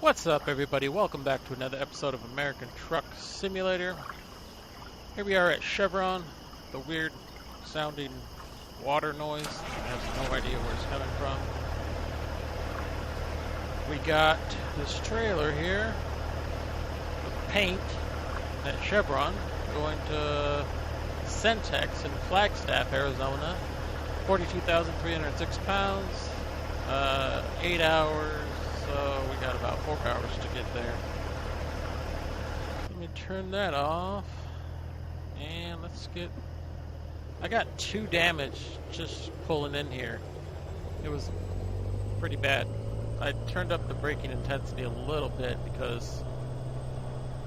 What's up, everybody? Welcome back to another episode of American Truck Simulator. Here we are at Chevron, the weird sounding water noise. I have no idea where it's coming from. We got this trailer here with paint at Chevron going to Centex in Flagstaff, Arizona. 42,306 pounds, 8 hours. So we got about 4 hours to get there. Let me turn that off. And let's get... I got 2 damage just pulling in here. It was pretty bad. I turned up the braking intensity a little bit because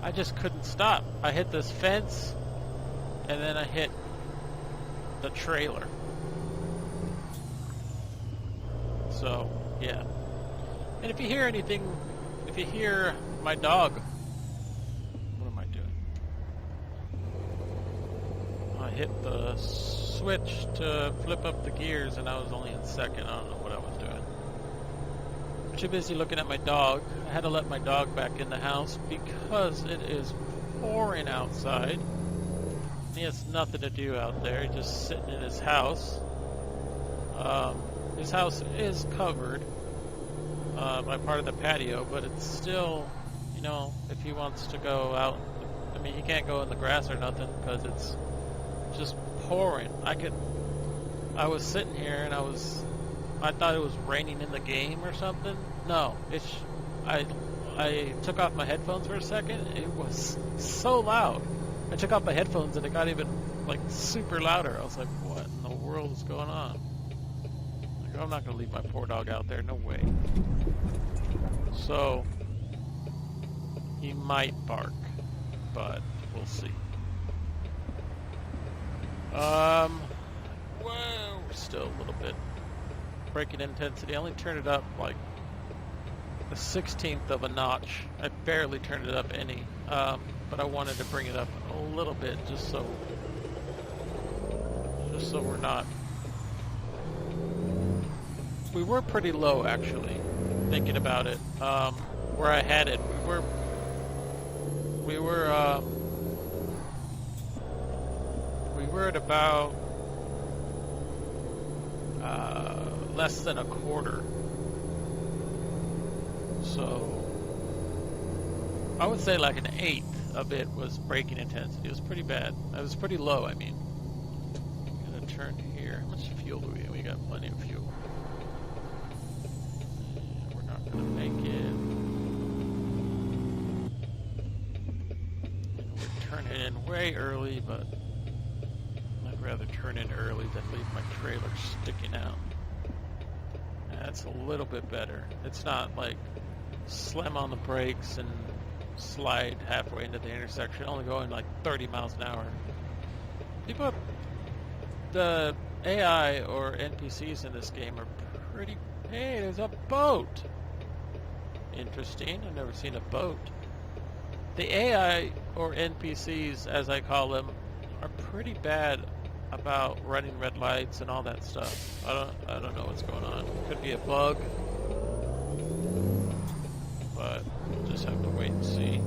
I just couldn't stop. I hit this fence and then I hit the trailer. So, yeah. And if you hear anything, if you hear my dog, what am I doing? I hit the switch to flip up the gears and I was only in second. I don't know what I was doing. I'm too busy looking at my dog. I had to let my dog back in the house because it is pouring outside. He has nothing to do out there. He's just sitting in his house. His house is covered by part of the patio, but it's still, you know, if he wants to go out, I mean, he can't go in the grass or nothing because it's just pouring. I was sitting here and I thought it was raining in the game or something. No, I took off my headphones for a second. It was so loud. I took off my headphones and it got even, like, super louder. I was like, what in the world is going on? I'm not going to leave my poor dog out there. No way. So, he might bark, but we'll see. Whoa, still a little bit. Braking intensity. I only turned it up like a 16th of a notch. I barely turned it up any. But I wanted to bring it up a little bit just so we're not. We were pretty low, actually, thinking about it. Where I had it, we were at about less than a quarter. So I would say like an eighth of it was braking intensity. It was pretty bad. It was pretty low, I mean. I'm gonna turn here. How much fuel do we have? We got plenty of fuel. Make it. We're turning in way early, but I'd rather turn in early than leave my trailer sticking out. That's a little bit better. It's not like slam on the brakes and slide halfway into the intersection, only going like 30 miles an hour. The AI or NPCs in this game are pretty... Hey, there's a boat! Interesting. I've never seen a boat. The AI or NPCs, as I call them, are pretty bad about running red lights and all that stuff. I don't know what's going on. Could be a bug, but we'll just have to wait and see.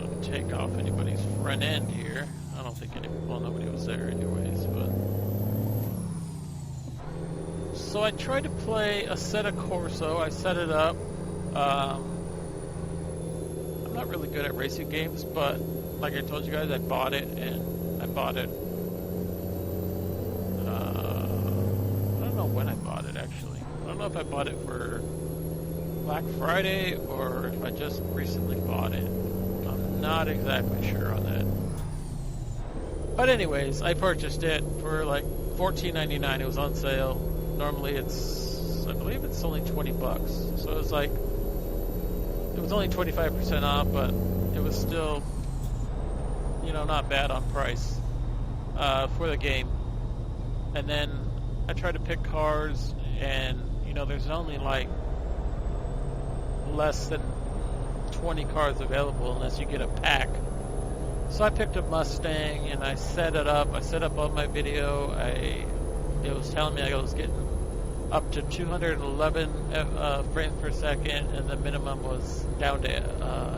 I'll take off anybody's front end here. I don't think nobody was there anyways, but. So I tried to play Assetto Corsa. I set it up. I'm not really good at racing games, but like I told you guys, I bought it. I don't know when I bought it, actually. I don't know if I bought it for Black Friday or if I just recently bought it. I'm not exactly sure on that. But anyways, I purchased it for like $14.99. It was on sale. Normally I believe it's only $20. So it was like, it was only 25% off, but it was still, you know, not bad on price for the game. And then I tried to pick cars, and, you know, there's only like less than 20 cars available unless you get a pack. So I picked a Mustang, and I set it up. I set up on my video. It was telling me I was getting up to 211 frames per second, and the minimum was down to,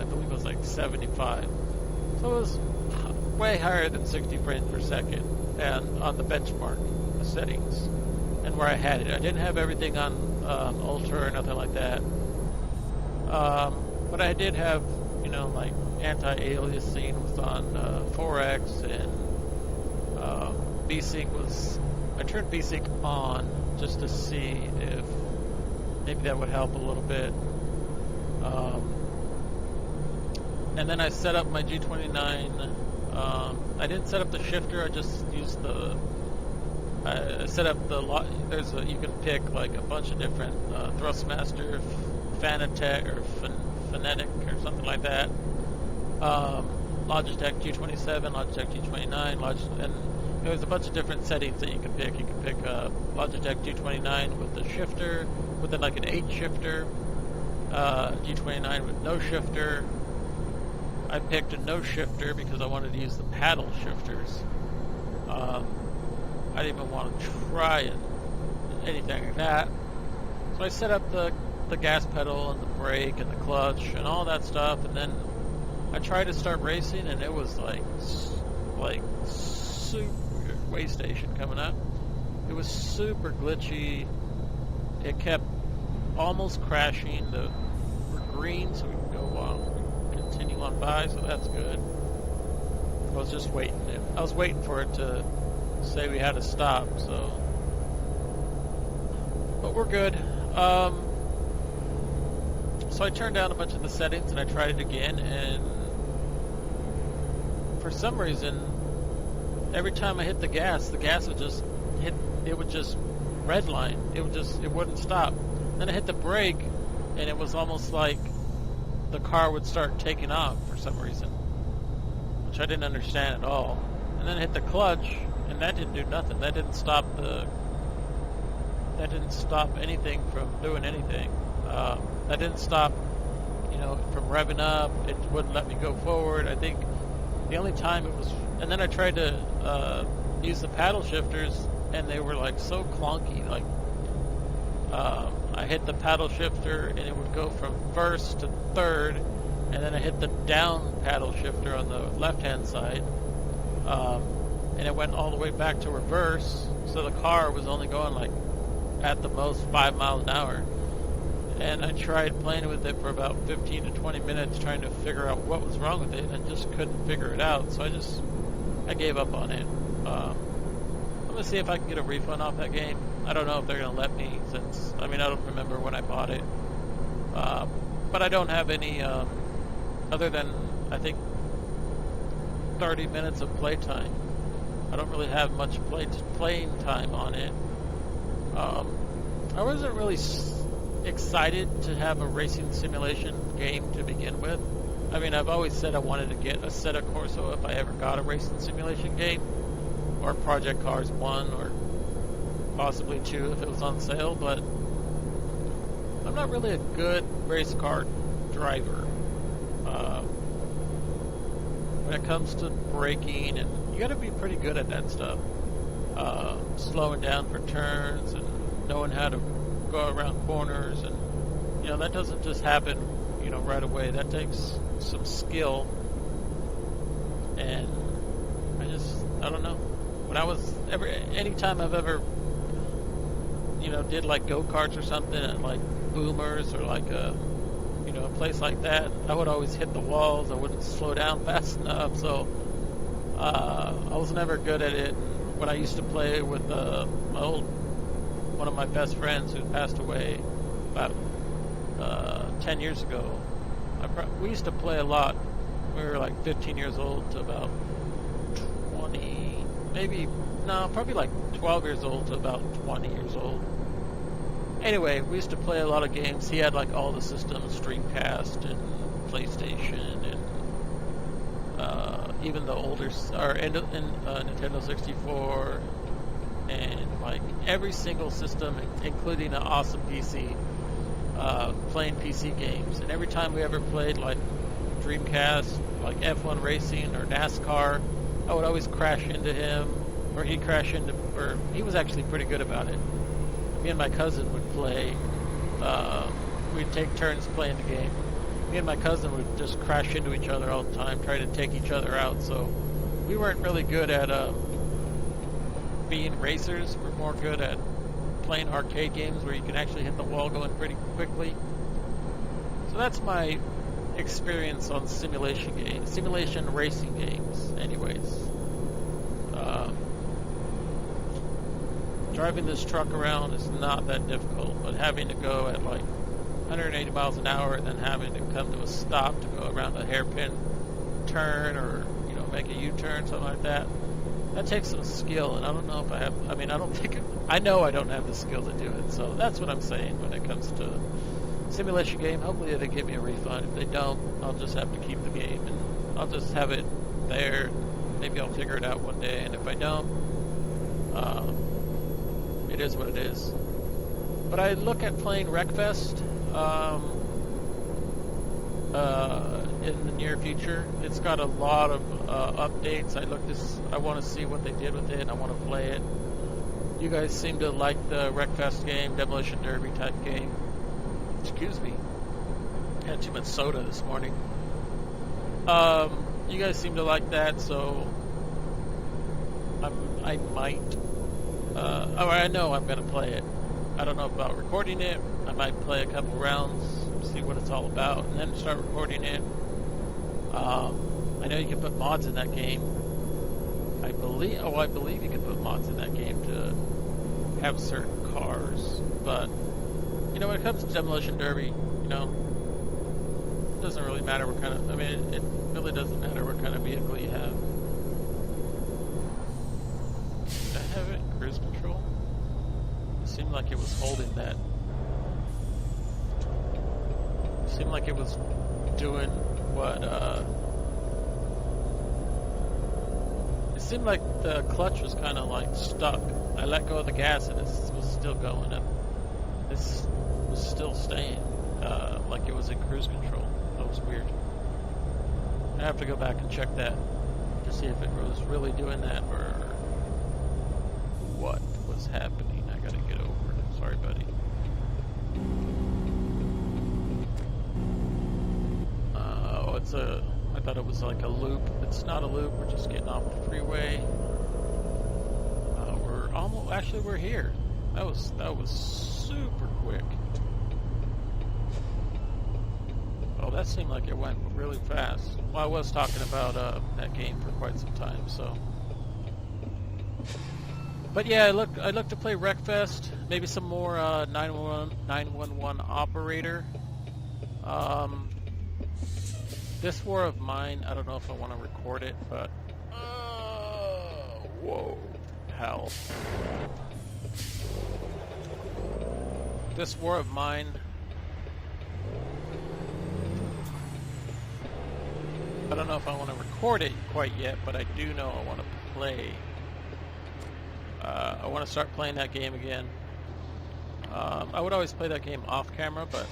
I believe it was like 75. So it was way higher than 60 frames per second, and on the benchmark settings, and where I had it. I didn't have everything on Ultra or nothing like that. But I did have, like anti-aliasing was on 4X, and VSync was, I turned VSync on just to see if maybe that would help a little bit. And then I set up my G29. I didn't set up the shifter, I just used I set up you can pick like a bunch of different Thrustmaster, Fanatec, or Phonetic, or something like that. Logitech G27, Logitech G29, and there's a bunch of different settings that you can pick. You can pick Logitech G29 with the shifter, with like an 8 shifter, G29 with no shifter. I picked a no shifter because I wanted to use the paddle shifters. I didn't even want to try anything like that. So I set up the gas pedal and the brake and the clutch and all that stuff, and then I tried to start racing, and it was like super way station coming up. It was super glitchy. It kept almost crashing. We're green, so we can go on, continue on by. So that's good. I was just waiting. I was waiting for it to say we had to stop. So, but we're good. So I turned down a bunch of the settings and I tried it again, and for some reason, every time I hit the gas would just redline. It wouldn't stop. Then I hit the brake, and it was almost like the car would start taking off for some reason, which I didn't understand at all. And then I hit the clutch, and that didn't do nothing. That didn't stop anything from doing anything. That didn't stop, from revving up. It wouldn't let me go forward. I think the only time it was, and then I tried to use the paddle shifters, and they were like so clunky. Like I hit the paddle shifter, and it would go from first to third, and then I hit the down paddle shifter on the left-hand side, and it went all the way back to reverse. So the car was only going like at the most 5 miles an hour. And I tried playing with it for about 15 to 20 minutes trying to figure out what was wrong with it, and just couldn't figure it out. So I gave up on it. I'm going to see if I can get a refund off that game. I don't know if they're going to let me, I don't remember when I bought it. But I don't have any, other than, I think, 30 minutes of playtime. I don't really have much playing time on it. I wasn't really excited to have a racing simulation game to begin with. I've always said I wanted to get a Assetto Corsa if I ever got a racing simulation game, or Project Cars 1, or possibly 2 if it was on sale, but I'm not really a good race car driver. When it comes to braking, and you gotta be pretty good at that stuff. Slowing down for turns, and knowing how to go around corners, and that doesn't just happen right away. That takes some skill, and I don't know. Anytime I've ever did like go-karts or something at like Boomers, or like a place like that, I would always hit the walls. I wouldn't slow down fast enough, so I was never good at it. When I used to play with one of my best friends who passed away about 10 years ago, we used to play a lot. We were like 15 years old to about 20, probably like 12 years old to about 20 years old. Anyway, we used to play a lot of games. He had like all the systems, Dreamcast and PlayStation, and even the older, Nintendo 64, and like every single system, including an awesome PC, playing PC games. And every time we ever played like Dreamcast, like F1 racing or NASCAR, I would always crash into him, or he'd crash into, or he was actually pretty good about it. me and my cousin would play. We'd take turns playing the game. Me and my cousin would just crash into each other all the time, try to take each other out. So we weren't really good at being racers. We're more good at playing arcade games where you can actually hit the wall going pretty quickly. So that's my experience on simulation racing games. Anyways, driving this truck around is not that difficult, but having to go at like 180 miles an hour and then having to come to a stop to go around a hairpin turn or, you know, make a U-turn, something like that, that takes some skill, and I don't know if I have, I know I don't have the skill to do it, so that's what I'm saying when it comes to simulation game. Hopefully they give me a refund. If they don't, I'll just have to keep the game, and I'll just have it there. Maybe I'll figure it out one day, and if I don't, it is what it is. But I look at playing Wreckfest in the near future. It's got a lot of updates. I want to see what they did with it, and I want to play it. You guys seem to like the Wreckfest game, Demolition Derby type game. Excuse me. I had too much soda this morning. You guys seem to like that, so I might. I know I'm going to play it. I don't know about recording it. I might play a couple rounds, see what it's all about, and then start recording it. I know you can put mods in that game. I believe you can put mods in that game to have certain cars. But, you know, when it comes to Demolition Derby, you know, it doesn't really matter what kind of, it really doesn't matter what kind of vehicle you have. Did I have it in cruise control? It seemed like it was holding that. It seemed like it was doing what, it seemed like the clutch was kind of like stuck. I let go of the gas and it was still going, and this was still staying, like it was in cruise control. That was weird. I have to go back and check that to see if it was really doing that or what was happening. I gotta get over it. Sorry, buddy. I thought it was like a loop. It's not a loop. We're just getting off the freeway. We're here. That was super quick. Oh, that seemed like it went really fast. Well, I was talking about that game for quite some time, so. But yeah, I look to play Wreckfest. Maybe some more 911 Operator. This War of Mine, I don't know if I want to record it, but whoa, hell. This War of Mine, I don't know if I want to record it quite yet, but I do know I want to play. I want to start playing that game again. I would always play that game off camera, but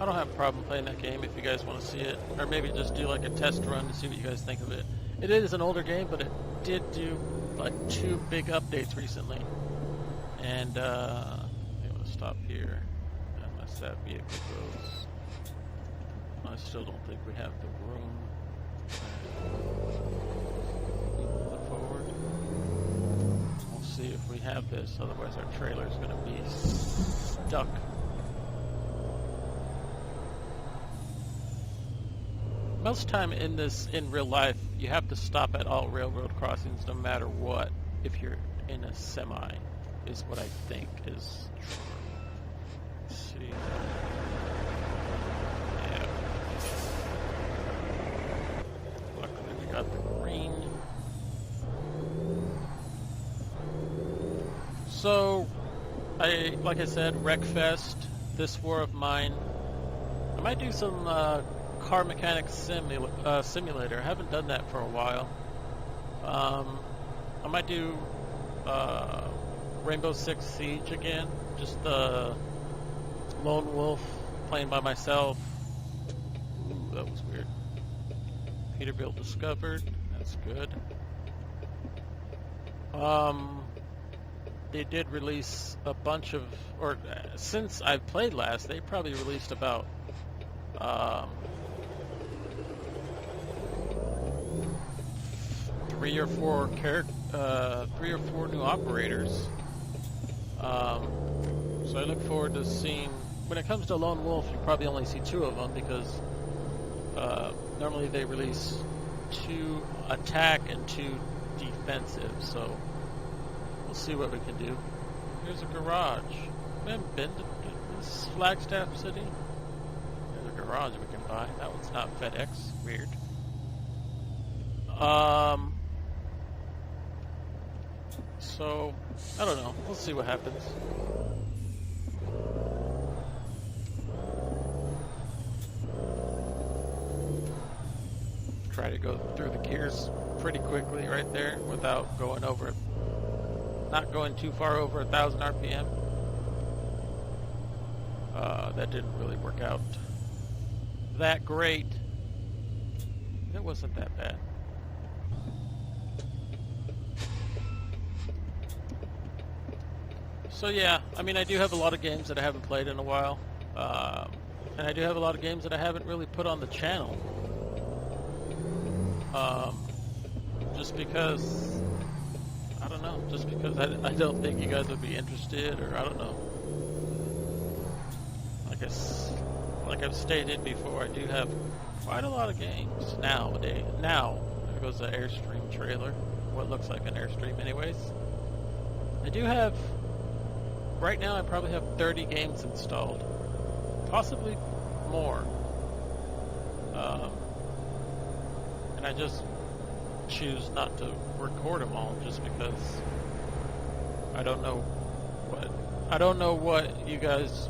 I don't have a problem playing that game if you guys want to see it. Or maybe just do like a test run to see what you guys think of it. It is an older game, but it did do like 2 big updates recently. And I'm going to stop here unless that vehicle goes. I still don't think we have the room. Move forward. We'll see if we have this, otherwise our trailer is going to be stuck. Most time in real life, you have to stop at all railroad crossings no matter what if you're in a semi, is what I think is true. Let's see. Yeah. Luckily we got the green. So, like I said, Wreckfest, This War of Mine. I might do some car mechanic simulator. I haven't done that for a while. I might do Rainbow Six Siege again. Just the lone wolf playing by myself. Ooh, that was weird. Peterbilt discovered. That's good. they did release a bunch of, or since I've played last, they probably released about 3 or 4 new operators. So I look forward to seeing. When it comes to Lone Wolf, you probably only see 2 of them because normally they release 2 attack and 2 defensive. So we'll see what we can do. Here's a garage. We haven't been to this Flagstaff City. There's a garage we can buy. That one's not FedEx. Weird. So I don't know. We'll see what happens. Try to go through the gears pretty quickly right there without going over, not going too far over 1,000 RPM. That didn't really work out that great. It wasn't that bad. So yeah, I mean, I do have a lot of games that I haven't played in a while, and I do have a lot of games that I haven't really put on the channel. Just because, I don't know, just because I don't think you guys would be interested, or I don't know. Like I've stated before, I do have quite a lot of games nowadays. Now, there goes the Airstream trailer, what looks like an Airstream anyways. I do have, right now I probably have 30 games installed, possibly more. And I just choose not to record them all just because I don't know what you guys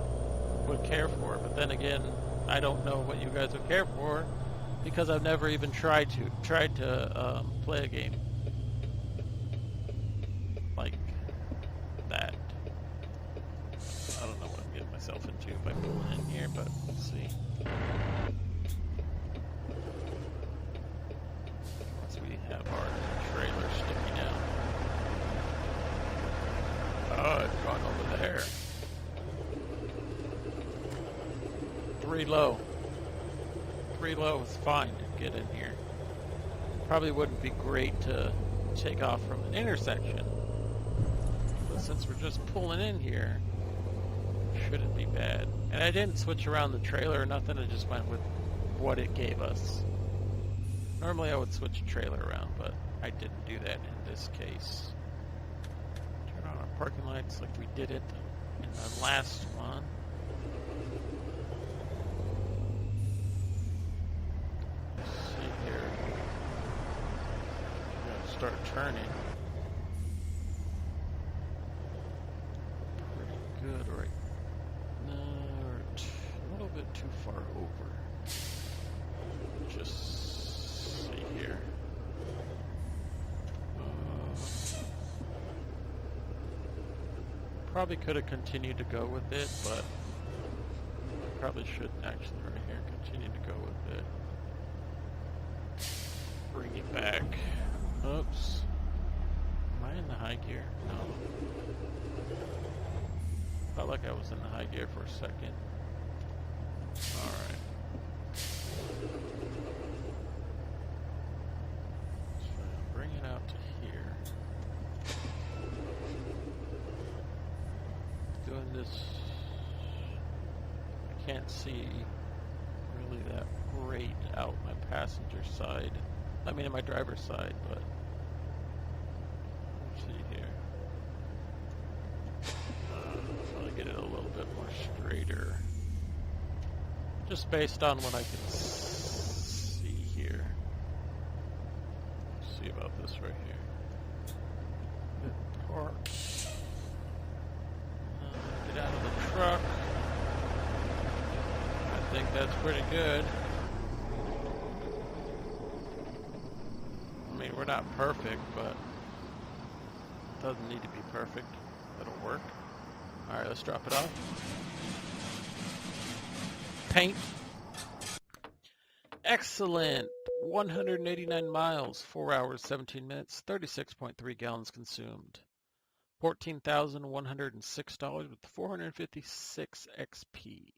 would care for. But then again, I don't know what you guys would care for because I've never even tried to play a game like that. I don't know what I'm getting myself into by pulling in here, but let's see. We have our trailer sticking out. Oh, it's gone over there. 3 low. 3 low is fine to get in here. Probably wouldn't be great to take off from an intersection. But since we're just pulling in here, shouldn't be bad. And I didn't switch around the trailer or nothing, I just went with what it gave us. Normally I would switch a trailer around, but I didn't do that in this case. Turn on our parking lights like we did it in the last one. Let's see here. We're going to start turning. Pretty good right now. We're a little bit too far over. Just here. Probably could have continued to go with it, but I probably shouldn't actually right here continue to go with it. Bring it back. Oops. Am I in the high gear? No. Felt like I was in the high gear for a second. Alright. Bring it out to here. Doing this, I can't see really that great out my passenger side. I mean, in my driver's side, but let's see here. Try to get it a little bit more straighter, just based on what I can see here. See about this right here. Park. Get out of the truck. I think that's pretty good. I mean, we're not perfect, but it doesn't need to be perfect. It'll work. Alright, let's drop it off. Paint. Excellent. 189 miles, 4 hours, 17 minutes, 36.3 gallons consumed. $14,106 with 456 XP.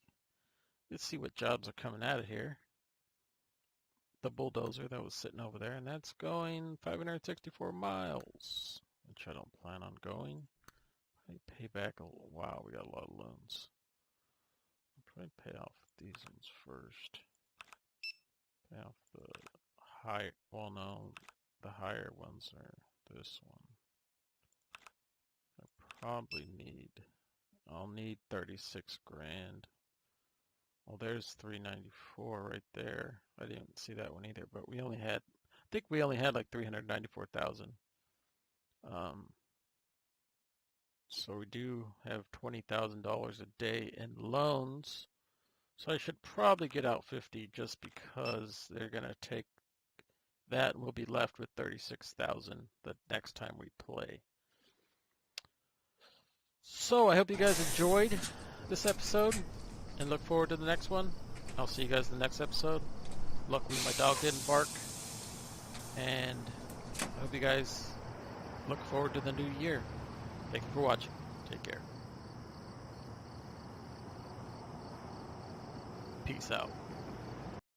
Let's see what jobs are coming out of here. The bulldozer that was sitting over there, and that's going 564 miles, which I don't plan on going. I pay back wow, we got a lot of loans. I'll probably pay off these ones first. Pay off the high, well no, the higher ones are this one. I probably I'll need 36 grand. Well, there's 394 right there. I didn't see that one either, but I think we only had like 394,000. So we do have $20,000 a day in loans. So I should probably get out 50 just because they're going to take that and we'll be left with 36,000 the next time we play. So I hope you guys enjoyed this episode and look forward to the next one. I'll see you guys in the next episode. Luckily my dog didn't bark. And I hope you guys look forward to the new year. Thank you for watching. Take care. Peace out.